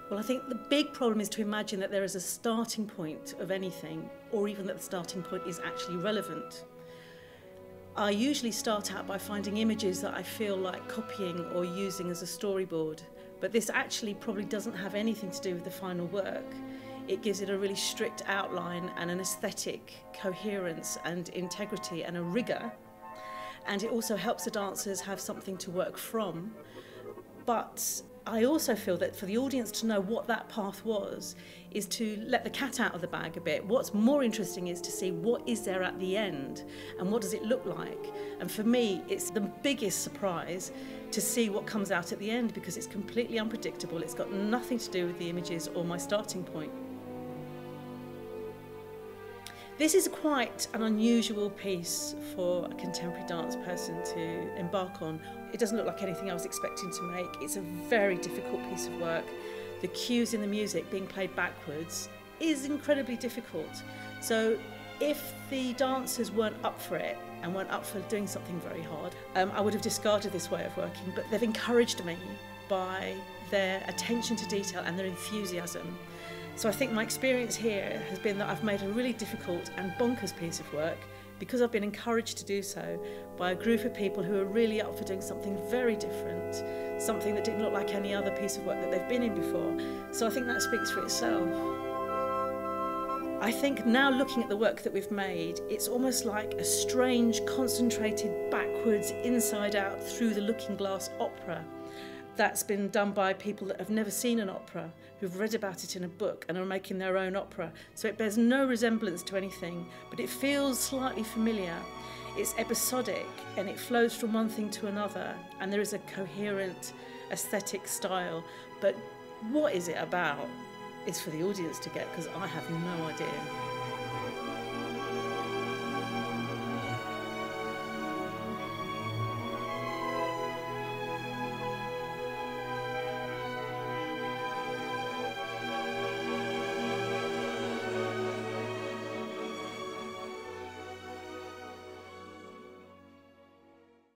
Well, I think the big problem is to imagine that there is a starting point of anything, or even that the starting point is actually relevant. I usually start out by finding images that I feel like copying or using as a storyboard, but this actually probably doesn't have anything to do with the final work. It gives it a really strict outline and an aesthetic coherence and integrity and a rigour, and it also helps the dancers have something to work from. But I also feel that for the audience to know what that path was is to let the cat out of the bag a bit. What's more interesting is to see what is there at the end and what does it look like. And for me, it's the biggest surprise to see what comes out at the end, because it's completely unpredictable. It's got nothing to do with the images or my starting point. This is quite an unusual piece for a contemporary dance person to embark on. It doesn't look like anything I was expecting to make. It's a very difficult piece of work. The cues in the music being played backwards is incredibly difficult. So if the dancers weren't up for it and weren't up for doing something very hard, I would have discarded this way of working, but they've encouraged me by their attention to detail and their enthusiasm. So I think my experience here has been that I've made a really difficult and bonkers piece of work because I've been encouraged to do so by a group of people who are really up for doing something very different, something that didn't look like any other piece of work that they've been in before. So I think that speaks for itself. I think now looking at the work that we've made, it's almost like a strange, concentrated, backwards, inside-out, through the looking glass opera that's been done by people that have never seen an opera, who've read about it in a book and are making their own opera. So it bears no resemblance to anything, but it feels slightly familiar. It's episodic and it flows from one thing to another, and there is a coherent aesthetic style. But what is it about is for the audience to get, because I have no idea.